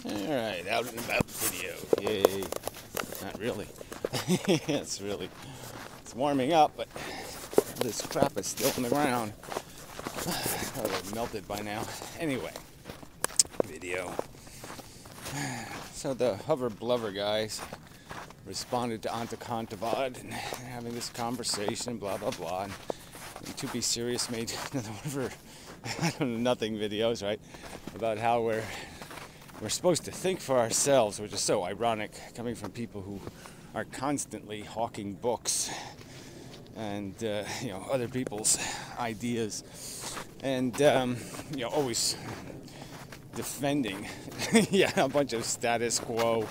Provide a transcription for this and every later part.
Alright, out and about video. Yay. Not really. It's warming up, but this crap is still on the ground. Thought it melted by now. Anyway, video. So the hover blubber guys responded to Antikontavad and having this conversation, blah blah blah. And to be serious, made nothing videos, right? About how we're supposed to think for ourselves, which is so ironic coming from people who are constantly hawking books and other people's ideas, and always defending a bunch of status quo,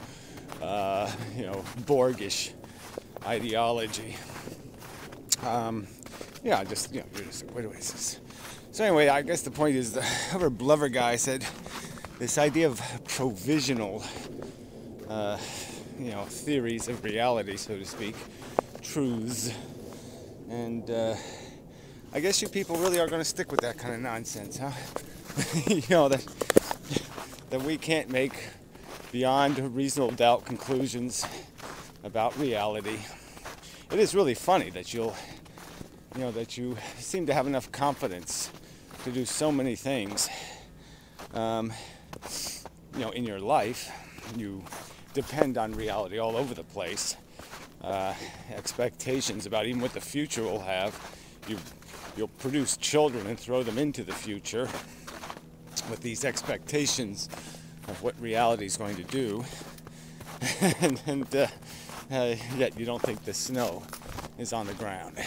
Borgish ideology. You're just what is this? So anyway, I guess the point is, the other blubber guy said this idea of provisional, theories of reality, so to speak, truths, and I guess you people really are going to stick with that kind of nonsense, huh? that we can't make beyond reasonable doubt conclusions about reality. It is really funny that you seem to have enough confidence to do so many things. In your life, you depend on reality all over the place. Expectations about even what the future will have. You'll produce children and throw them into the future with these expectations of what reality is going to do, and yet you don't think the snow is on the ground.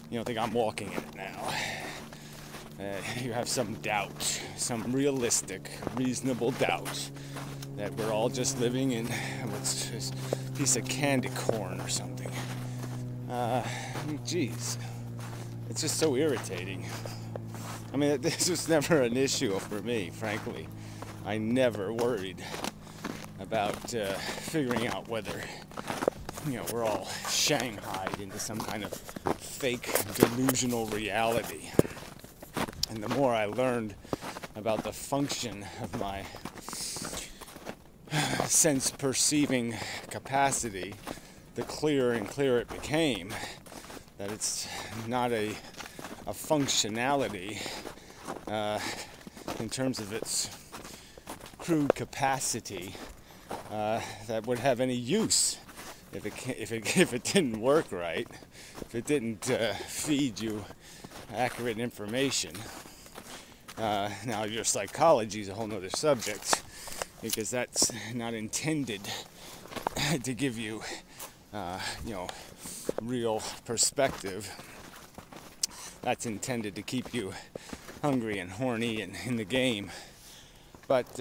You don't think I'm walking in it now. You have some doubt, some realistic, reasonable doubt that we're all just living in what's just a piece of candy corn or something. Geez, it's just so irritating. I mean, this was never an issue for me, frankly. I never worried about figuring out whether, we're all shanghaied into some kind of fake delusional reality. And the more I learned about the function of my sense-perceiving capacity, the clearer and clearer it became that it's not a functionality in terms of its crude capacity that would have any use if it didn't work right, if it didn't feed you accurate information. Now your psychology is a whole nother subject, because that's not intended to give you real perspective. That's intended to keep you hungry and horny and in the game. But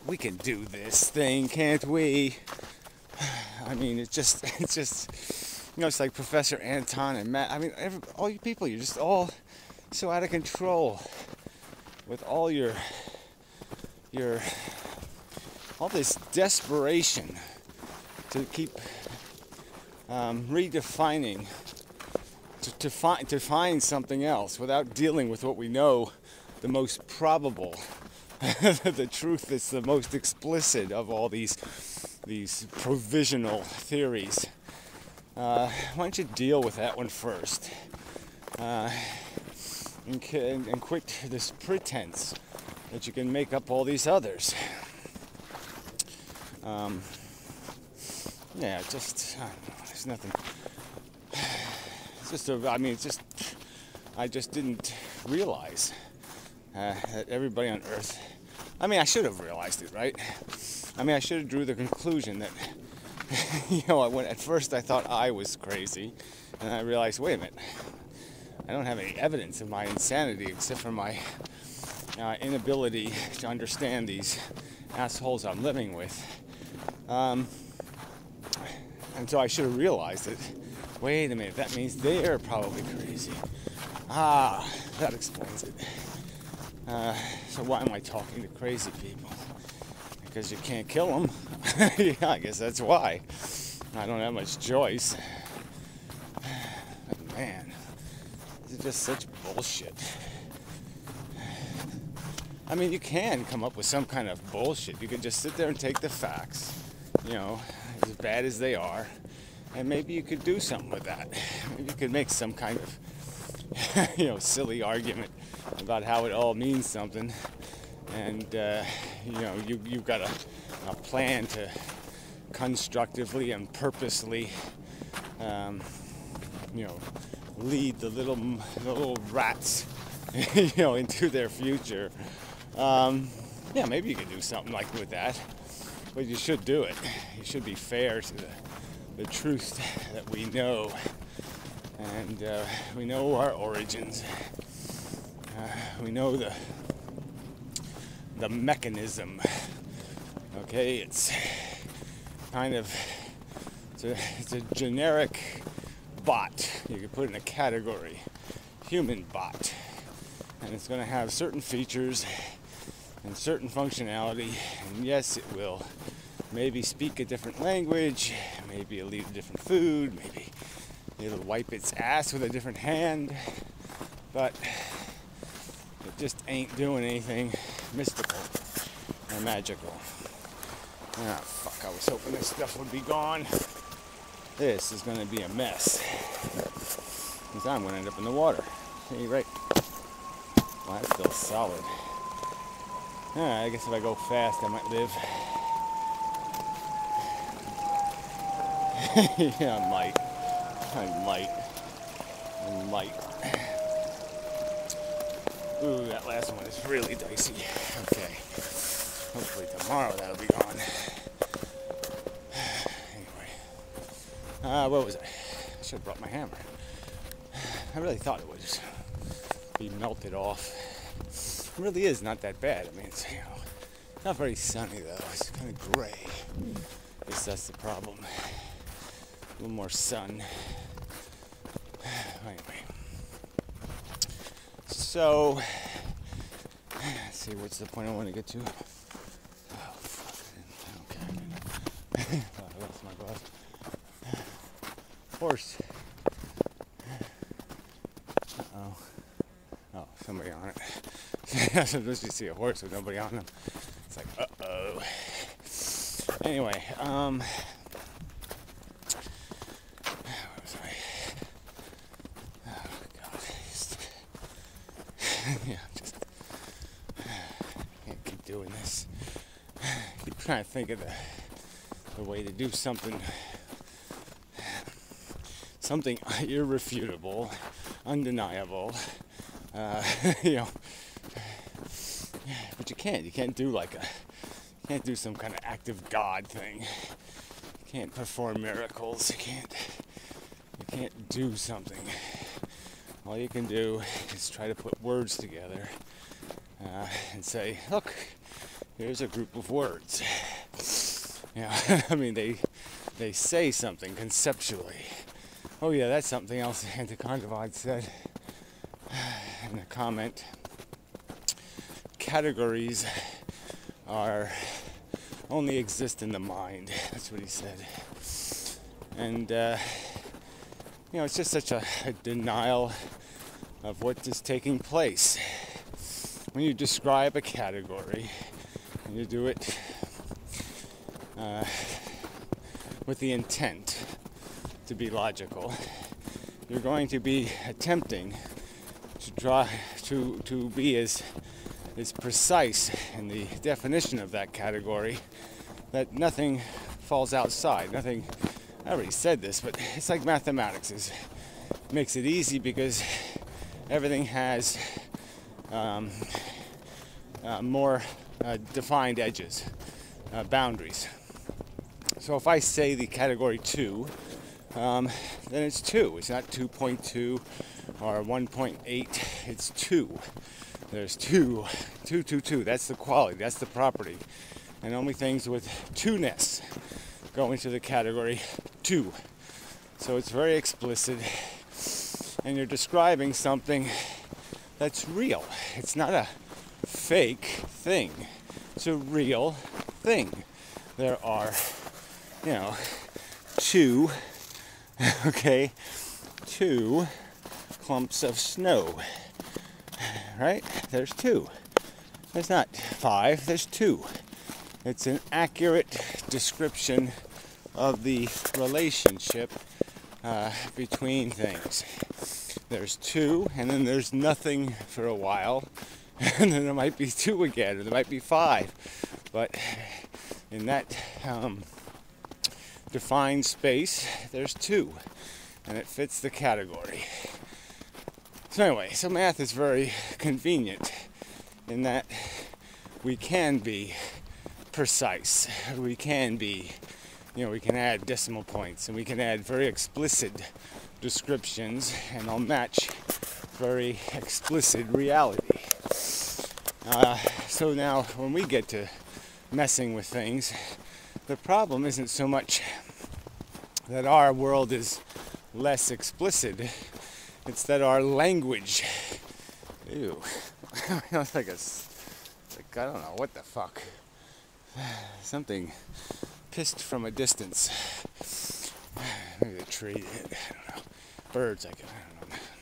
we can do this thing, can't we? I mean, it's just it's like Professor Anton and Matt. I mean, all you people, you're just all so out of control with all your all this desperation to keep redefining, to find something else without dealing with what we know the most probable, the truth that's the most explicit of all these provisional theories. Why don't you deal with that one first, and quit this pretense that you can make up all these others. There's nothing. I just didn't realize that everybody on Earth. I mean, I should have realized it, right? I mean, I should have drew the conclusion that, at first I thought I was crazy, and I realized, wait a minute, I don't have any evidence of my insanity except for my inability to understand these assholes I'm living with. And so I should have realized it. Wait a minute, that means they're probably crazy. That explains it. So why am I talking to crazy people? Because you can't kill them. Yeah, I guess that's why. I don't have much choice. But man, this is just such bullshit. I mean, you can come up with some kind of bullshit. You can just sit there and take the facts, you know, as bad as they are, and maybe you could do something with that. Maybe you could make some kind of, you know, silly argument about how it all means something, and you know, you've got a plan to constructively and purposely, you know, lead the little rats, you know, into their future. Yeah, maybe you could do something like with that, but you should do it. You should be fair to the truth that we know, and we know our origins. We know the mechanism. Okay, it's kind of it's a generic bot. You could put in a category, human bot, and it's going to have certain features and certain functionality, and yes, it will maybe speak a different language, maybe it'll eat a different food, maybe it'll wipe its ass with a different hand, but it just ain't doing anything mystical or magical. Ah, fuck, I was hoping this stuff would be gone. This is going to be a mess, because I'm going to end up in the water. Hey, right. Well, that's still solid. I guess if I go fast, I might live. Yeah, I might. Ooh, that last one is really dicey. Okay. Hopefully tomorrow that'll be gone. Anyway. What was I? I should have brought my hammer. I really thought it would just be melted off. It really is not that bad. I mean, it's, you know, not very sunny though. It's kind of gray. I guess that's the problem. A little more sun. Anyway. So, let's see, what's the point I want to get to? Oh, fuck. Okay. Oh, I lost my glove. Horse. Uh-oh. Oh, somebody on it. Sometimes you see a horse with nobody on them. It's like, uh-oh. Anyway, where was I? Oh, God. Yeah, just can't keep doing this. Keep trying to think of the way to do something irrefutable, undeniable, you know. But you can't do you can't do some kind of act of God thing. You can't perform miracles. You can't do something. All you can do is try to put words together and say, look, here's a group of words. You know, I mean, they say something conceptually. Oh yeah, that's something else Antikondavad said in a comment. Categories only exist in the mind. That's what he said. And you know, it's just such a denial of what is taking place. When you describe a category, and you do it with the intent to be logical, you're going to be attempting to be as precise in the definition of that category that nothing falls outside. Nothing. I already said this, but it's like mathematics. It makes it easy because everything has more defined edges, boundaries. So if I say the category 2, then it's 2. It's not 2.2 or 1.8. It's 2. There's 2. That's the quality. That's the property. And only things with 2-ness go into the category 2. So it's very explicit. And you're describing something that's real. It's not a fake thing. It's a real thing. There are, you know, 2 clumps of snow, right? There's 2. There's not 5, there's 2. It's an accurate description of the relationship between things. There's 2, and then there's nothing for a while, and then there might be 2 again, or there might be 5. But in that defined space, there's 2, and it fits the category. So anyway, so math is very convenient in that we can be precise. We can be, we can add decimal points, and we can add very explicit descriptions, and they'll match very explicit reality. So now when we get to messing with things, the problem isn't so much that our world is less explicit, it's that our language, it's like I don't know, what the fuck, something pissed from a distance, maybe a tree, I don't know, birds, I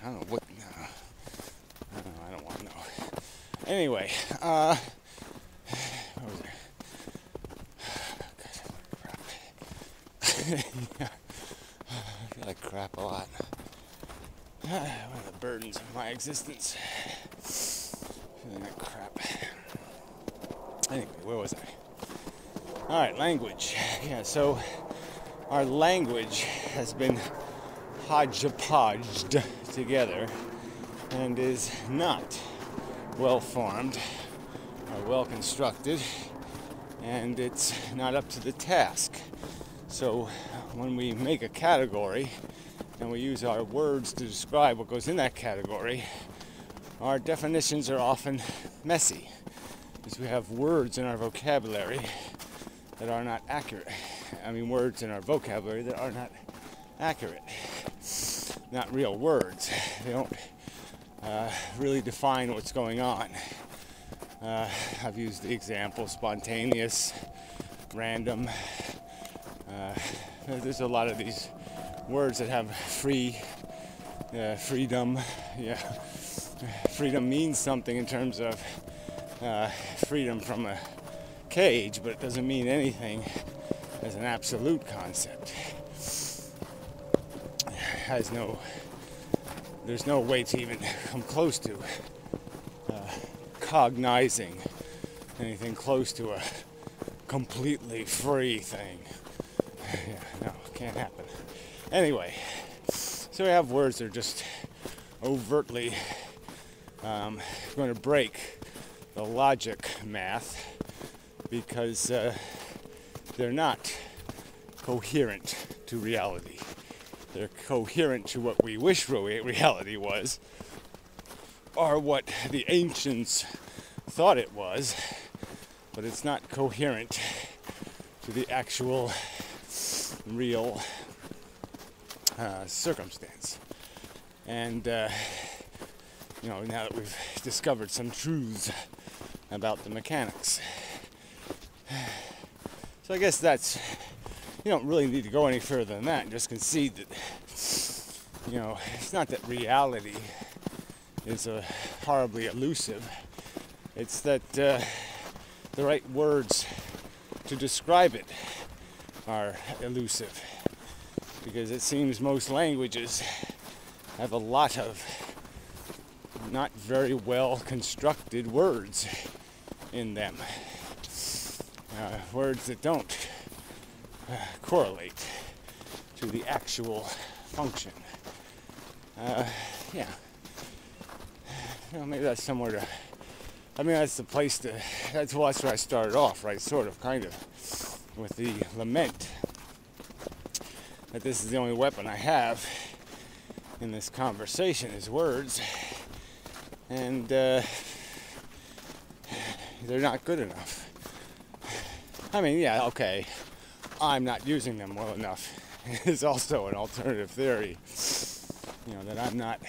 don't know what, I don't want to know. Anyway, what was it? Yeah. I feel like crap a lot. One of the burdens of my existence. Feeling like crap. Anyway, where was I? Alright, language. Yeah, so our language has been hodgepodged together and is not well formed or well constructed, and it's not up to the task. So when we make a category and we use our words to describe what goes in that category, our definitions are often messy because we have words in our vocabulary that are not accurate. Words in our vocabulary that are not accurate. Not real words. They don't really define what's going on. I've used the example spontaneous, random. There's a lot of these words that have freedom. Yeah, freedom means something in terms of freedom from a cage, but it doesn't mean anything as an absolute concept. There's no way to even come close to cognizing anything close to a completely free thing. Yeah, no, can't happen. Anyway, so we have words that are just overtly going to break the logic math because they're not coherent to reality. They're coherent to what we wish reality was, or what the ancients thought it was, but it's not coherent to the actual real circumstance. And now that we've discovered some truths about the mechanics, so I guess that's, you don't really need to go any further than that and just concede that, it's not that reality is horribly elusive. It's that the right words to describe it are elusive, because it seems most languages have a lot of not very well constructed words in them. Words that don't correlate to the actual function. Yeah. Maybe that's somewhere to... that's the place to... That's where I started off, right? Sort of, kind of, with the lament that this is the only weapon I have in this conversation is words, and they're not good enough. Yeah, okay, I'm not using them well enough. It's also an alternative theory, that I'm not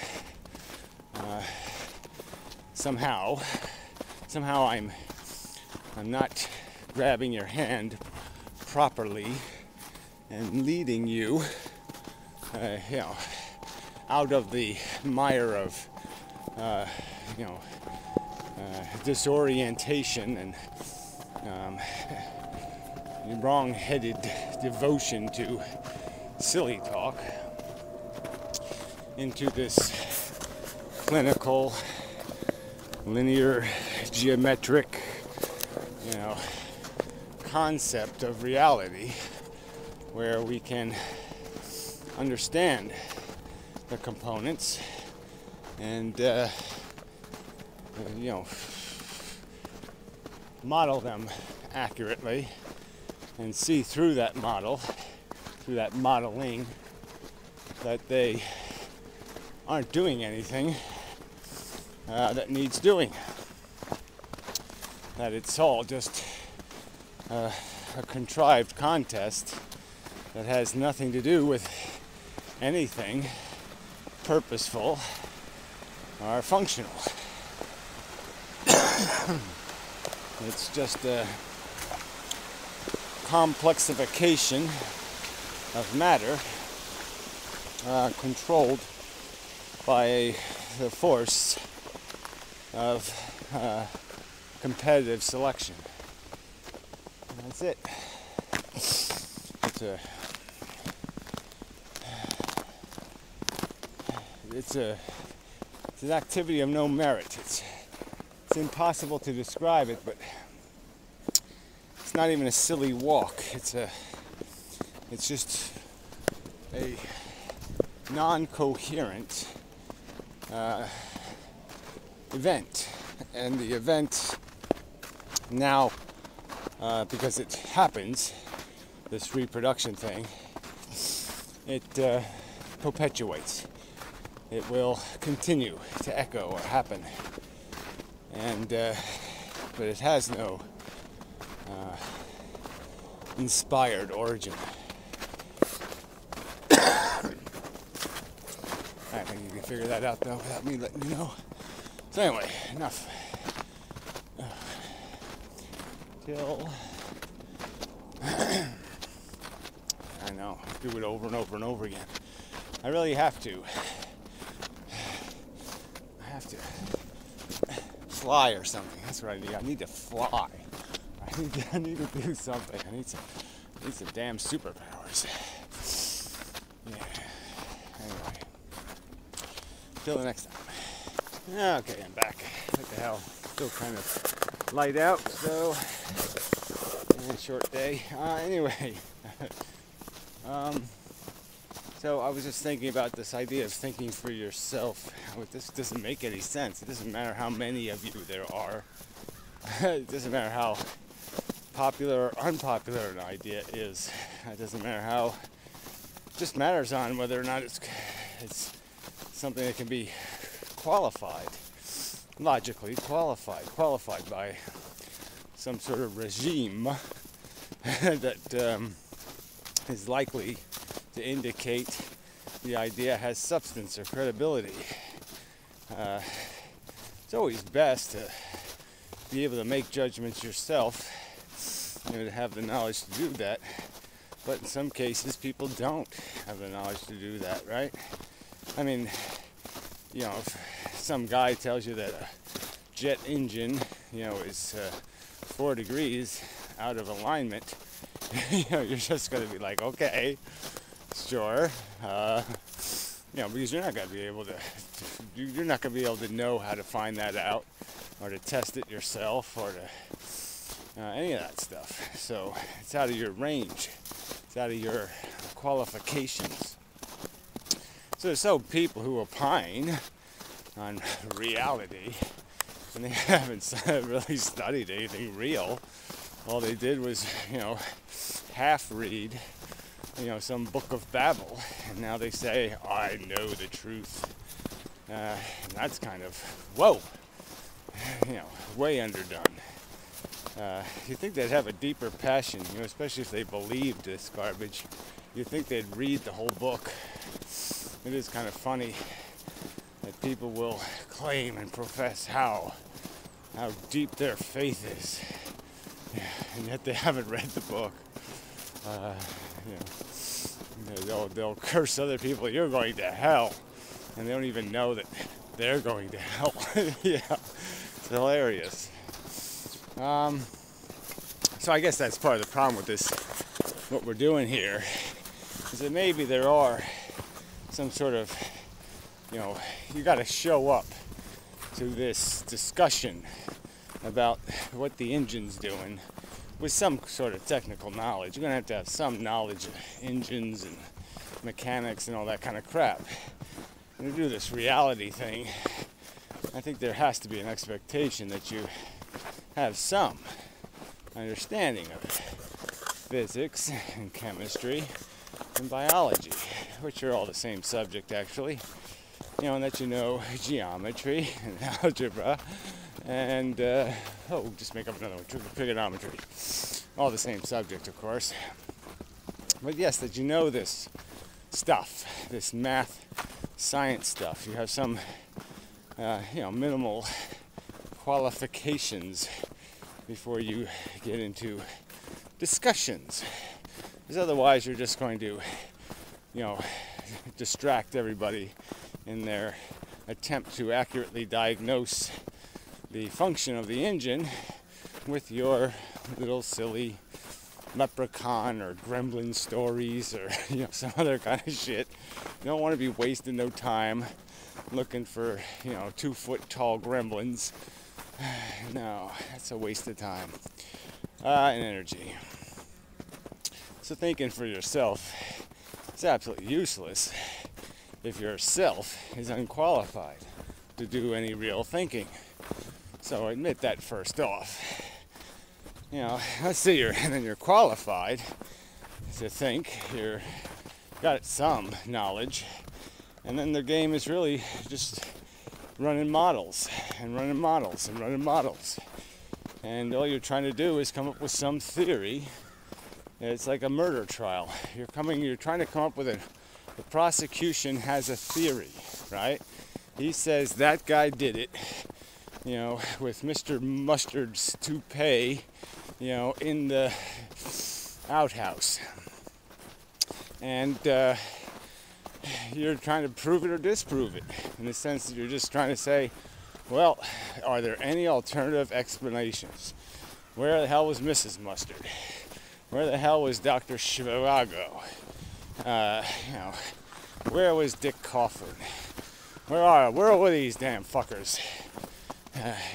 somehow I'm not grabbing your hand properly and leading you, out of the mire of, disorientation and wrong-headed devotion to silly talk into this clinical, linear, geometric, concept of reality where we can understand the components and model them accurately and see through that model, through that modeling, that they aren't doing anything that needs doing. That it's all just a contrived contest that has nothing to do with anything purposeful or functional. It's just a complexification of matter controlled by the force of competitive selection. And that's it. It's an activity of no merit. It's impossible to describe it, but it's not even a silly walk. It's just a non-coherent event, and the event now, because it happens, this reproduction thing, it perpetuates. It will continue to echo or happen, and but it has no inspired origin. I think you can figure that out though without me letting you know. So anyway, enough. Till I know, do it over and over and over again. I really have to. I have to fly or something. That's what I need. I need to fly. I need to do something. I need some damn superpowers. Yeah. Anyway. Till the next time. Okay, I'm back. What the hell? Still kind of light out, so short day. Anyway. So I was just thinking about this idea of thinking for yourself. This doesn't make any sense. It doesn't matter how many of you there are. It doesn't matter how popular or unpopular an idea is. It doesn't matter how. It just matters on whether or not it's something that can be qualified, logically qualified by some sort of regime that is likely to indicate the idea has substance or credibility. It's always best to be able to make judgments yourself, to have the knowledge to do that. But in some cases, people don't have the knowledge to do that, right? I mean, if some guy tells you that a jet engine, is 4 degrees out of alignment, you're just going to be like, okay, sure, because you're not going to be able to know how to find that out, or to test it yourself, or to any of that stuff. So it's out of your range. It's out of your qualifications. So there's some people who opine on reality, and they haven't really studied anything real. All they did was, half read, some book of Babel, and now they say, I know the truth. And that's kind of, whoa, way underdone. You'd think they'd have a deeper passion, especially if they believed this garbage. You'd think they'd read the whole book. It is kind of funny that people will claim and profess how deep their faith is, and yet they haven't read the book. They'll curse other people, you're going to hell, and they don't even know that they're going to hell. Yeah, It's hilarious. So I guess that's part of the problem with this, what we're doing here, is that maybe there are some sort of, you got to show up to this discussion about what the engine's doing with some sort of technical knowledge. You're going to have some knowledge of engines and mechanics and all that kind of crap. And to do this reality thing, I think there has to be an expectation that you have some understanding of physics and chemistry and biology, which are all the same subject actually. And that geometry and algebra and, just make up another one, trigonometry. All the same subject, of course. But yes, that this stuff, this math, science stuff. You have some, minimal qualifications before you get into discussions. Because otherwise you're just going to, distract everybody in their attempt to accurately diagnose the function of the engine with your little silly leprechaun or gremlin stories or some other kind of shit. You don't want to be wasting no time looking for 2-foot tall gremlins. No, that's a waste of time and energy. So thinking for yourself is absolutely useless if yourself is unqualified to do any real thinking. So admit that first off. Let's say you're qualified to think, you're got some knowledge, and then the game is really just running models and running models and running models. And all you're trying to do is come up with some theory. It's like a murder trial. You're trying to come up with the prosecution has a theory, right? He says that guy did it, with Mr. Mustard's toupee, in the outhouse. And you're trying to prove it or disprove it, in the sense that you're just trying to say, well, are there any alternative explanations? Where the hell was Mrs. Mustard? Where the hell was Dr. Shivago? Where was Dick Coughlin? Where were these damn fuckers?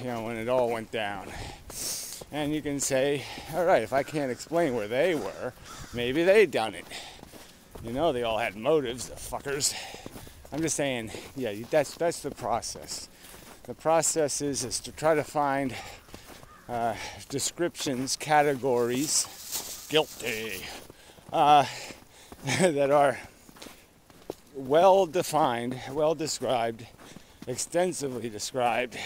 When it all went down. And you can say, all right, if I can't explain where they were, maybe they done it. They all had motives, the fuckers. I'm just saying, yeah, that's the process. The process is to try to find descriptions, categories, guilty, that are well defined, well described, extensively described,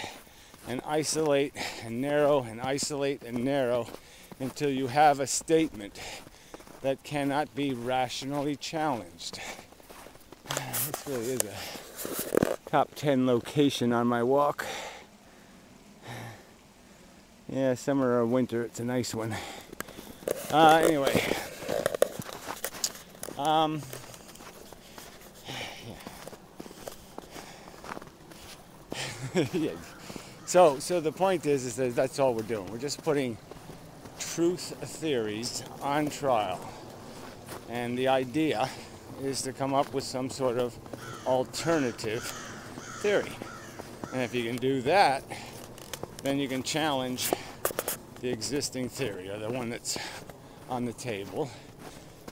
and isolate and narrow and isolate and narrow until you have a statement that cannot be rationally challenged. This really is a top 10 location on my walk. Yeah, summer or winter, it's a nice one. Anyway. Yeah. So the point is that that's all we're doing. We're just putting truth theories on trial. And the idea is to come up with some sort of alternative theory. And if you can do that, then you can challenge the existing theory, or the one that's on the table,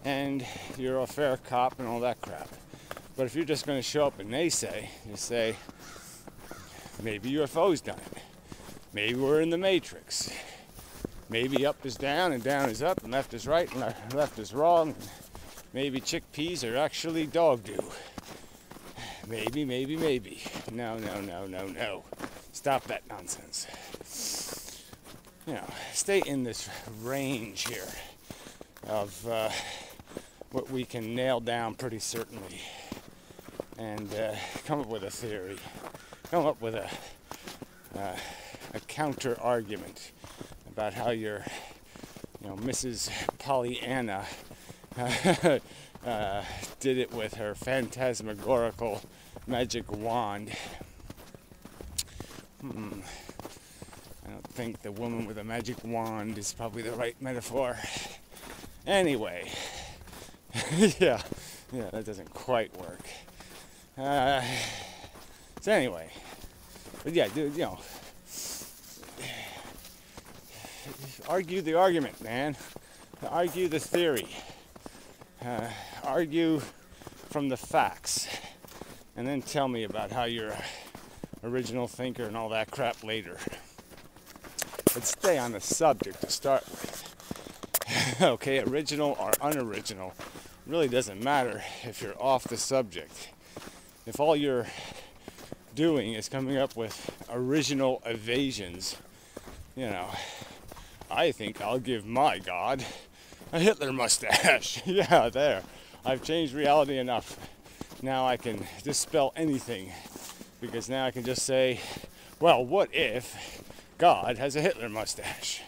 and you're a fair cop and all that crap. But if you're just going to show up and naysay, you say, maybe UFO's done it. Maybe we're in the Matrix. Maybe up is down and down is up and left is right and left is wrong. Maybe chickpeas are actually dog do. Maybe. No. Stop that nonsense. Stay in this range here of what we can nail down pretty certainly, and come up with a theory. Come up with a counter argument about how your, Mrs. Pollyanna did it with her phantasmagorical magic wand. think the woman with a magic wand is probably the right metaphor. Anyway, yeah, that doesn't quite work. So anyway, but yeah, dude, argue the argument, man. Argue the theory. Argue from the facts, and then tell me about how you're an original thinker and all that crap later. But stay on the subject to start with. Okay, original or unoriginal really doesn't matter if you're off the subject. If all you're doing is coming up with original evasions, I think I'll give my God a Hitler mustache. Yeah, there. I've changed reality enough. Now I can dispel anything, because now I can just say, well, what if God has a Hitler mustache?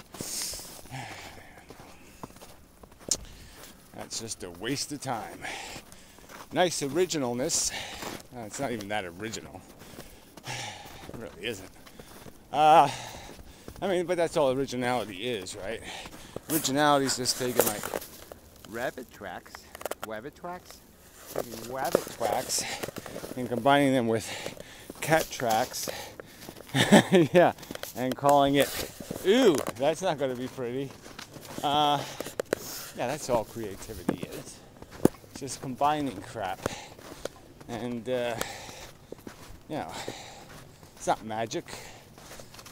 That's just a waste of time. Nice originalness. It's not even that original. It really isn't. But that's all originality is, right? Originality is just taking like rabbit tracks, and combining them with cat tracks. Yeah, and calling it, ooh, that's not going to be pretty. Yeah, that's all creativity is. It's just combining crap. And, it's not magic.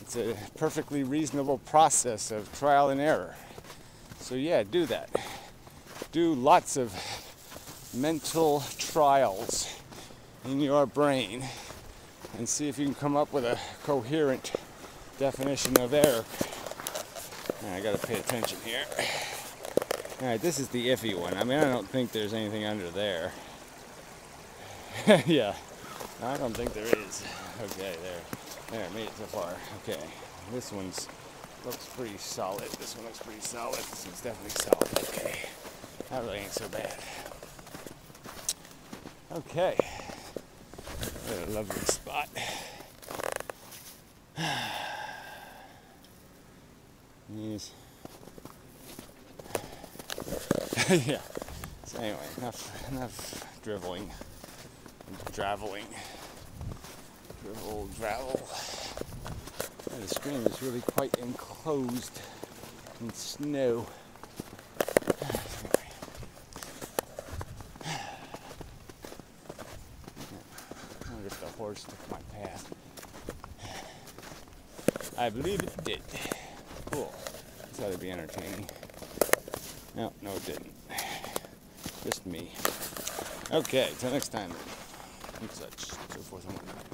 It's a perfectly reasonable process of trial and error. So yeah, do that. Do lots of mental trials in your brain and see if you can come up with a coherent definition of error. I gotta pay attention here. Alright, this is the iffy one. I don't think there's anything under there. Yeah, I don't think there is. Okay, there, made it so far. Okay, this one's looks pretty solid. This one looks pretty solid. This one's definitely solid. Okay, that really ain't so bad. Okay, what a lovely spot. Yes. Yeah. So anyway, enough driveling. Drivel. The screen is really quite enclosed in snow. I wonder if the horse took my path. I believe it did. Cool. This ought to be entertaining. No, it didn't. Just me. Okay, till next time. And such, so forth and whatnot.